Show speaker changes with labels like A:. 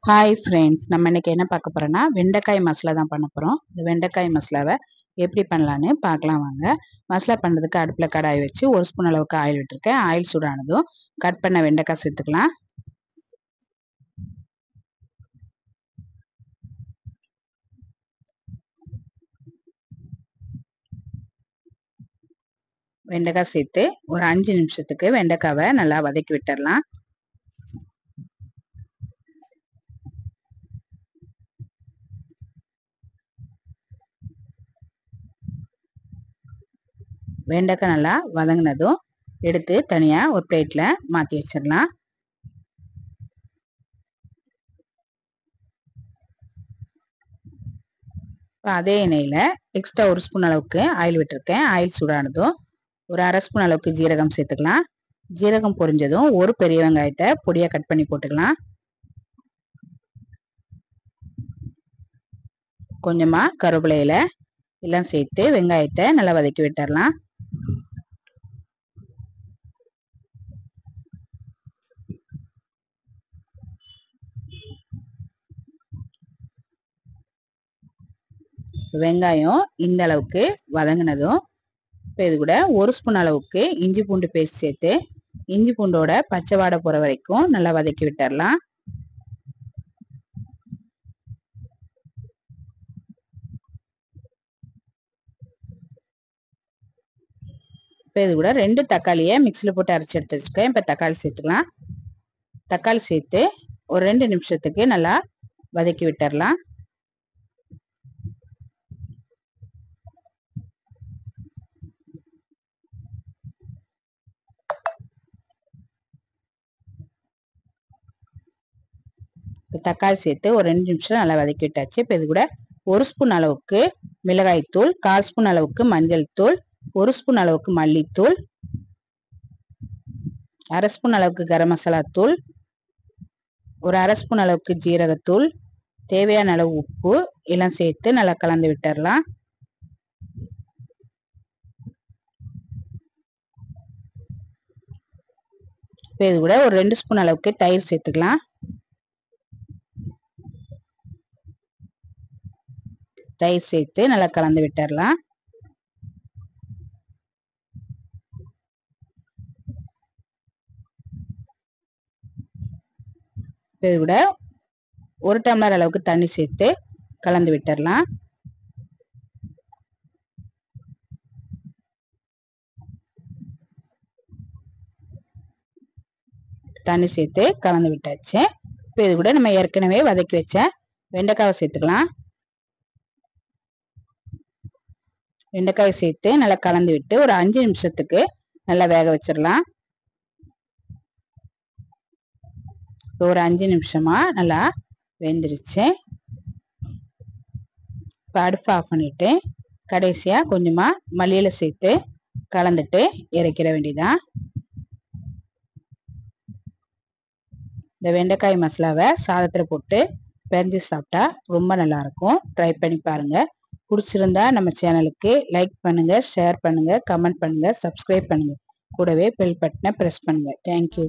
A: Hi friends, நம்ம இன்னைக்கு என்ன பார்க்க போறோம்னா வெண்டைக்காய் மசாலா தான் பண்ண போறோம். இந்த வெண்டைக்காய் மசாலாவை எப்படி பண்ணலான்னு பார்க்கலாம் வாங்க. மசாலா பண்ணுறதுக்கு அடுப்பில் கடாய் வச்சு 1 ஸ்பூன் அளவுக்கு ஆயில் விட்டுருக்கேன். ஆயில் சூடானதும் கட் பண்ண வெண்டைக்காய் சேர்த்துக்கலாம். வெண்டைக்காய் சேர்த்து ஒரு 5 நிமிஷத்துக்கு வெண்டைக்காவை நல்லா வதக்கி விட்டுடலாம். வெண்டைக்காய் நல்லா வதங்கினதும் எடுத்து தனியாக ஒரு பிளேட்டில் மாற்றி வச்சிடலாம். அதே எண்ணெயில் எக்ஸ்ட்ரா 1 ஸ்பூன் அளவுக்கு ஆயில் விட்டுருக்கேன். ஆயில் சூடானதும் ஒரு 1/2 ஸ்பூன் அளவுக்கு ஜீரகம் சேர்த்துக்கலாம். ஜீரகம் பொரிஞ்சதும் ஒரு பெரிய வெங்காயத்தை பொடியாக கட் பண்ணி போட்டுக்கலாம். கொஞ்சமாக கருவேப்பிலை எல்லாம் சேர்த்து வெங்காயத்தை நல்லா வதக்கி விட்டுறலாம். வெங்காயம் இந்த அளவுக்கு வதங்கினதும் இப்போ இது கூட 1 ஸ்பூன் அளவுக்கு இஞ்சி பூண்டு பேஸ்ட் சேர்த்து இஞ்சி பூண்டோட பச்சை வாடை போகிற வரைக்கும் நல்லா வதக்கி விட்டுறலாம். இப்போ இது கூட 2 தக்காளியை மிக்சியில் போட்டு அரைச்சி எடுத்து வச்சுருக்கேன். இப்போ தக்காளி சேர்த்துக்கலாம். தக்காளி சேர்த்து ஒரு 2 நிமிஷத்துக்கு நல்லா வதக்கி விட்டுறலாம். தக்காளி சேர்த்து ஒரு 2 நிமிஷம் நல்லா வதக்கி விட்டாச்சு. இப்போ இது கூட 1 ஸ்பூன் அளவுக்கு மிளகாய்த்தூள், 1/4 ஸ்பூன் அளவுக்கு மஞ்சள் தூள், 1 ஸ்பூன் அளவுக்கு மல்லித்தூள், 1/2 ஸ்பூன் அளவுக்கு கரம் மசாலா தூள், ஒரு 1/2 ஸ்பூன் அளவுக்கு ஜீரகத்தூள், தேவையான அளவு உப்பு எல்லாம் சேர்த்து நல்லா கலந்து விட்டுறலாம். இப்போ இது கூட ஒரு 2 ஸ்பூன் அளவுக்கு தயிர் சேர்த்துக்கலாம். தயிர் சேர்த்து நல்லா கலந்து விட்டுறலாம். இது கூட 1 டம்ளர் அளவுக்கு தண்ணி சேர்த்து கலந்து விட்டுறலாம். தண்ணி சேர்த்து கலந்து விட்டாச்சு. இப்போ இது கூட நம்ம ஏற்கனவே வதக்கி வச்ச வெண்டைக்காவை சேர்த்துக்கலாம். வெண்டைக்காயை சேர்த்து நல்லா கலந்து விட்டு ஒரு 5 நிமிஷத்துக்கு நல்லா வேக வச்சிடலாம். ஒரு 5 நிமிஷமா நல்லா வெந்துருச்சு. இப்போ அடுப்பு ஆஃப் பண்ணிட்டு கடைசியா கொஞ்சமா மல்லியில சேர்த்து கலந்துட்டு இறக்கிற வேண்டியதான். இந்த வெண்டைக்காய் மசாலாவை சாதத்தில் போட்டு பிசைஞ்சு சாப்பிட்டா ரொம்ப நல்லா இருக்கும். ட்ரை பண்ணி பாருங்க. பிடிச்சிருந்தா நம்ம சேனலுக்கு லைக் பண்ணுங்க, ஷேர் பண்ணுங்க, கமெண்ட் பண்ணுங்க, சப்ஸ்கிரைப் பண்ணுங்க. கூடவே பெல் பட்டனை பிரஸ் பண்ணுங்க. தேங்க்யூ.